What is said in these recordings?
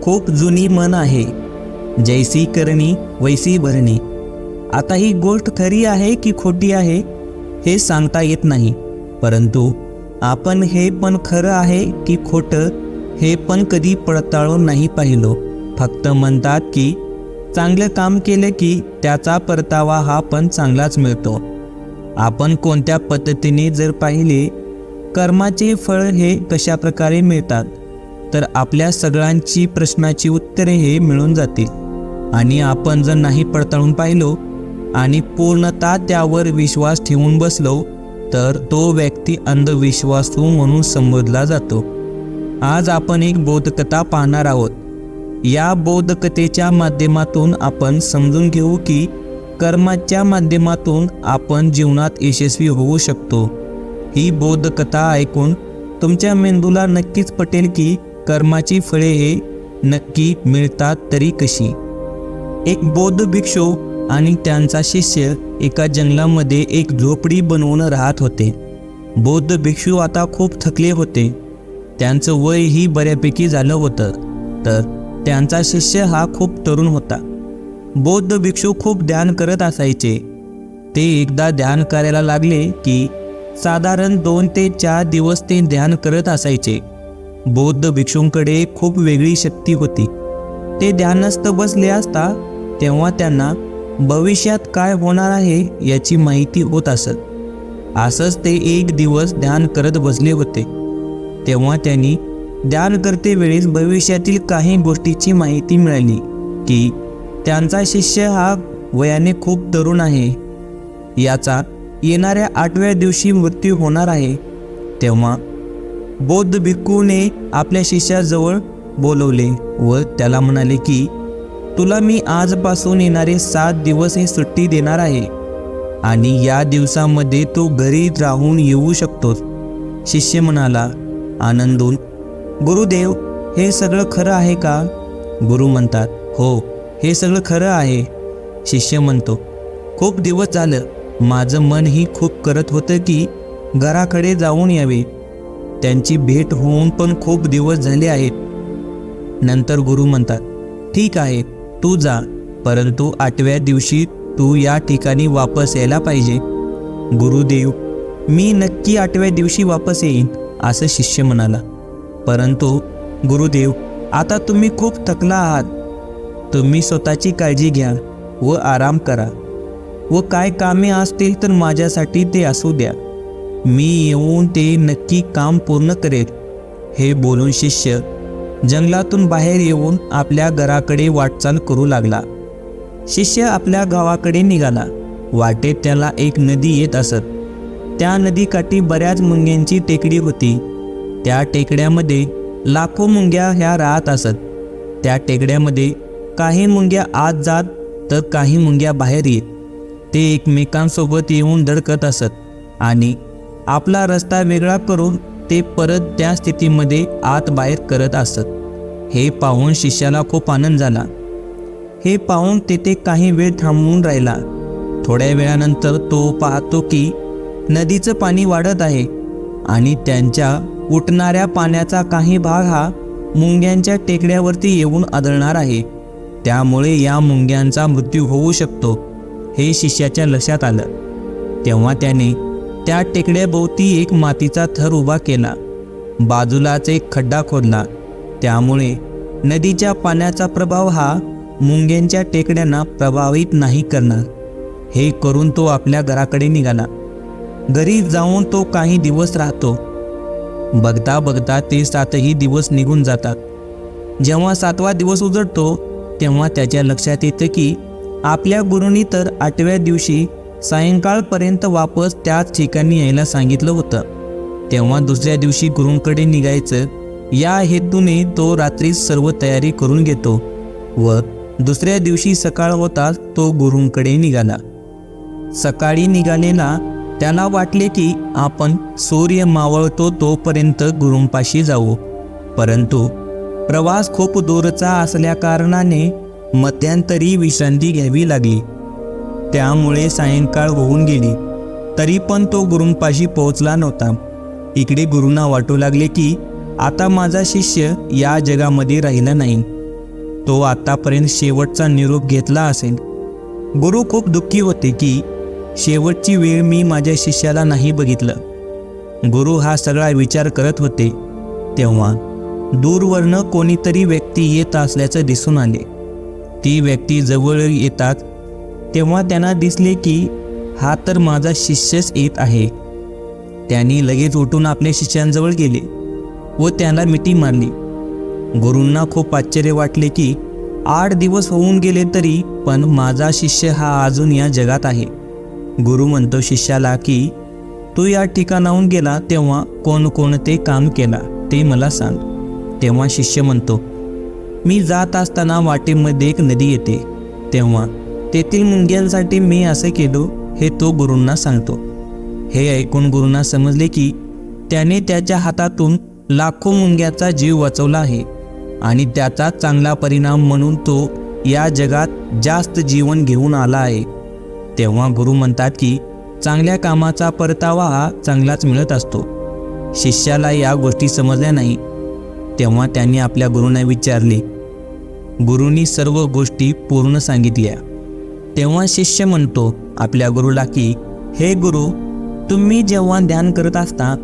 खूप जुनी म्हण आहे, जैसी करणी वैसी भरणी. आता ही गोष्ट खरी आहे की खोटी आहे हे सांगता येत नाही, परंतु आपण हे पण खरं आहे की खोटं हे पण कधी पडताळून नाही पाहिलो. फक्त म्हणतात की चांगलं काम केलं की त्याचा परतावा हा पण चांगलाच मिळतो. आपण कोणत्या पद्धतीने जर पाहिले कर्माचे फळ हे कशा प्रकारे मिळतात, तर आपल्या सगळ्यांची प्रश्नाची उत्तरे हे मिळून जातील. आणि आपण जर नाही पडताळून पाहिलो आणि पूर्णतः त्यावर विश्वास ठेवून बसलो तर तो व्यक्ती अंधविश्वासू म्हणून संबोधला जातो. आज आपण एक बोधकथा पाहणार आहोत. या बोधकथेच्या माध्यमातून आपण समजून घेऊ की कर्माच्या माध्यमातून आपण जीवनात यशस्वी होऊ शकतो. ही बोधकथा ऐकून तुमच्या मेंदूला नक्कीच पटेल की कर्माची फळे हे नक्की मिळतात तरी कशी. एक बौद्ध भिक्षू आणि त्यांचा शिष्य एका जंगलामध्ये एक झोपडी बनवून राहत होते. बौद्ध भिक्षू आता खूप थकले होते. त्यांचं वयही बऱ्यापैकी झालं होतं, तर त्यांचा शिष्य हा खूप तरुण होता. बौद्ध भिक्षू खूप ध्यान करत असायचे. ते एकदा ध्यान करायला लागले की साधारण 2 ते 4 दिवस ते ध्यान करत असायचे. बौद्ध भिक्षूंकडे खूप वेगळी शक्ती होती. ते ध्यानस्थ बसले असता तेव्हा त्यांना भविष्यात काय होणार आहे याची माहिती होत असत. असंच ते एक दिवस ध्यान करत बसले होते. तेव्हा त्यांनी ध्यान करते वेळेस भविष्यातील काही गोष्टीची माहिती मिळाली की त्यांचा शिष्य हा वयाने खूप तरुण आहे, याचा येणाऱ्या 8व्या दिवशी मृत्यू होणार आहे. तेव्हा बौद्ध भिक्खूने आपल्या शिष्याजवळ बोलवले व त्याला म्हणाले की तुला मी आजपासून येणारे 7 दिवस हे सुट्टी देणार आहे आणि या दिवसामध्ये तू घरी राहून येऊ शकतोस. शिष्य म्हणाला आनंदून, गुरुदेव हे सगळं खरं आहे का? गुरु म्हणतात, हो हे सगळं खरं आहे. शिष्य म्हणतो, खूप दिवस झालं माझं मनही खूप करत होतं की घराकडे जाऊन यावे. त्यांची भेट होऊन पण खूप दिवस झाले आहेत. नंतर गुरु म्हणतात, ठीक आहे तू जा, परंतु 8व्या दिवशी तू या ठिकाणी वापस यायला पाहिजे. गुरुदेव मी नक्की 8व्या दिवशी वापस येईन, असं शिष्य म्हणाला. परंतु गुरुदेव आता तुम्ही खूप थकला आहात. तुम्ही स्वतःची काळजी घ्या व आराम करा व काय कामे असतील तर माझ्यासाठी ते असू द्या. मी येऊन ते नक्की काम पूर्ण करेल. हे बोलून शिष्य जंगलातून बाहेर येऊन आपल्या घराकडे वाटचाल करू लागला. शिष्य आपल्या गावाकडे निघाला. वाटेत त्याला एक नदी येत असत. त्या नदीकाठी बऱ्याच मुंग्यांची टेकडी होती. त्या टेकड्यामध्ये लाखो मुंग्या ह्या राहत असत. त्या टेकड्यामध्ये काही मुंग्या आत जात तर काही मुंग्या बाहेर येत. ते एकमेकांसोबत येऊन धडकत असत आणि आपला रस्ता वेगळा करून ते परत त्या स्थितीमध्ये आत बाहेर करत असत. हे पाहून शिष्याला खूप आनंद झाला. हे पाहून तेथे काही वेळ थांबून राहिला. थोड्या वेळानंतर तो पाहतो की नदीचं पाणी वाढत आहे आणि त्यांच्या उठणाऱ्या पाण्याचा काही भाग हा मुंग्यांच्या टेकड्यावरती येऊन आदळणार आहे. त्यामुळे या मुंग्यांचा मृत्यू होऊ शकतो हे शिष्याच्या लक्षात आलं. तेव्हा त्याने त्या टेकड्याभोवती एक मातीचा थर उभा केला. बाजूलाच एक खड्डा खोदला. त्यामुळे नदीच्या पाण्याचा प्रभाव हा मुंग्यांच्या टेकड्यांना प्रभावित नाही करणार. हे करून तो आपल्या घराकडे निघाला. घरी जाऊन तो काही दिवस राहतो. बघता बघता ते 7ही दिवस निघून जातात. जेव्हा 7वा दिवस उजडतो तेव्हा त्याच्या लक्षात येतं की आपल्या गुरूंनी तर 8व्या दिवशी सायंकाळपर्यंत वापस त्याच ठिकाणी यायला सांगितलं होतं. तेव्हा दुसऱ्या दिवशी गुरूंकडे निघायचं या हेतूने तो रात्रीच सर्व तयारी करून घेतो व दुसऱ्या दिवशी सकाळ होताच तो गुरूंकडे निघाला. सकाळी निघालेला त्याला वाटले की आपण सूर्य मावळतो तोपर्यंत गुरूंपाशी जाऊ, परंतु प्रवास खूप दूरचा असल्याकारणाने मध्यंतरी विश्रांती घ्यावी लागली. त्यामुळे सायंकाळ होऊन गेली तरी पण तो गुरूंपाशी पोहोचला नव्हता. इकडे गुरूंना वाटू लागले की आता माझा शिष्य या जगामध्ये राहिला नाही. तो आतापर्यंत शेवटचा निरोप घेतला असेल. गुरु खूप दुःखी होते की शेवटची वेळ मी माझ्या शिष्याला नाही बघितलं. गुरु हा सगळा विचार करत होते तेव्हा दूरवरनं कोणीतरी व्यक्ती येत असल्याचं दिसून आले. ती व्यक्ती जवळ येतात तेव्हा त्यांना दिसले की हा तर माझा शिष्यच येत आहे. त्यांनी लगेच उठून आपल्या शिष्यांजवळ गेले व त्याला मिठी मारली. गुरूंना खूप आश्चर्य वाटले की 8 दिवस होऊन गेले तरी पण माझा शिष्य हा अजून या जगात आहे. गुरु म्हणतो शिष्याला की तू या ठिकाणाहून गेला तेव्हा कोणते काम केला ते मला सांग. तेव्हा शिष्य म्हणतो मी जात असताना वाटेमध्ये एक नदी येते तेव्हा तेथील मुंग्यांसाठी मी असं केलो हे तो गुरूंना सांगतो. हे ऐकून गुरूंना समजले की त्याने त्याच्या हातातून लाखो मुंग्याचा जीव वाचवला आहे आणि त्याचा चांगला परिणाम म्हणून तो या जगात जास्त जीवन घेऊन आला आहे. तेव्हा गुरु म्हणतात की चांगल्या कामाचा परतावा हा चांगलाच मिळत असतो. शिष्याला या गोष्टी समजल्या नाही. तेव्हा त्यांनी आपल्या गुरूंना विचारले. गुरूंनी सर्व गोष्टी पूर्ण सांगितल्या. तेव्हा शिष्य म्हणतो आपल्या गुरुला की हे गुरु, तुम्ही जेव्हा ध्यान करत असता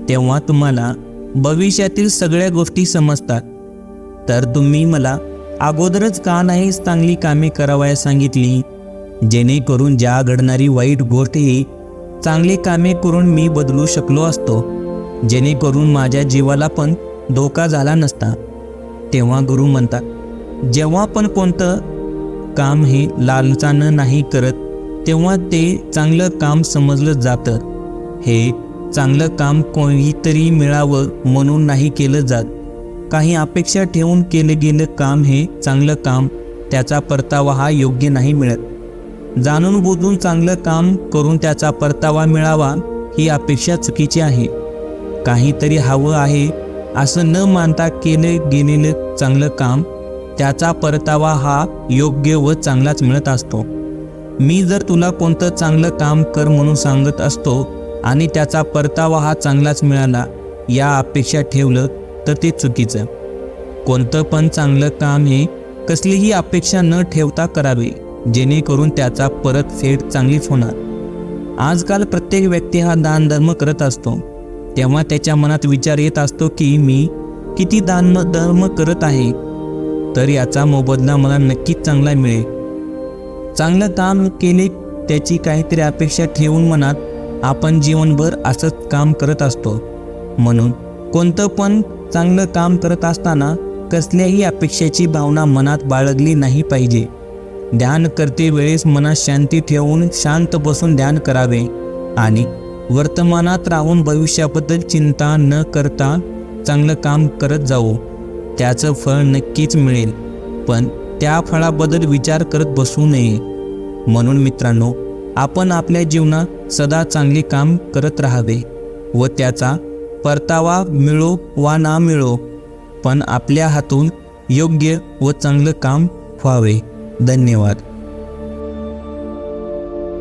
तेव्हा तुम्हाला भविष्यातील सगळ्या गोष्टी समजतात, तर तुम्ही मला अगोदरच का नाही चांगली कामे करावयास सांगितली, जेणेकरून ज्या घडणारी वाईट गोष्टी चांगली कामे करून मी बदलू शकलो असतो, जेणेकरून माझ्या जीवाला पण धोका झाला नसता. तेव्हा गुरु म्हणतात जेव्हा पण कोणतं काम हे लालसानं नाही करत तेव्हा ते चांगलं काम समजलं जातं. हे चांगलं काम कोणीतरी मिळावं म्हणून नाही केलं जात. काही अपेक्षा ठेवून केलं गेलं काम हे चांगलं काम, त्याचा परतावा हा योग्य नाही मिळत. जाणून बुजून चांगलं काम करून त्याचा परतावा मिळावा ही अपेक्षा चुकीची आहे. काहीतरी हवं आहे असं न मानता केलं गेलेलं चांगलं काम, त्याचा परतावा हा योग्य व चांगलाच मिळत असतो. मी जर तुला कोणतं चांगलं काम कर म्हणून सांगत असतो आणि त्याचा परतावा हा चांगलाच मिळाला या अपेक्षा ठेवलं तर ते चुकीचं. कोणतं पण चांगलं काम हे कसलीही अपेक्षा न ठेवता करावे, जेणेकरून त्याचा परतफेड चांगलीच होणार. आजकाल प्रत्येक व्यक्ती हा दानधर्म करत असतो तेव्हा त्याच्या मनात विचार येत असतो की मी किती दानधर्म करत आहे तर याचा मोबदला मला नक्कीच चांगला मिळेल. चांगलं काम केले त्याची काहीतरी अपेक्षा ठेवून मनात आपण जीवनभर असंच काम करत असतो. म्हणून कोणतं पण चांगलं काम करत असताना कसल्याही अपेक्षेची भावना मनात बाळगली नाही पाहिजे. ध्यान करते वेळेस मनात शांती ठेवून शांत बसून ध्यान करावे आणि वर्तमानात राहून भविष्याबद्दल चिंता न करता चांगलं काम करत जाऊ. त्याचं फळ नक्कीच मिळेल, पण त्या फळाबद्दल विचार करत बसू नये. म्हणून मित्रांनो, आपण आपल्या जीवनात सदा चांगले काम करत राहावे व त्याचा परतावा मिळो वा ना मिळो, पण आपल्या हातून योग्य व चांगलं काम व्हावे. धन्यवाद.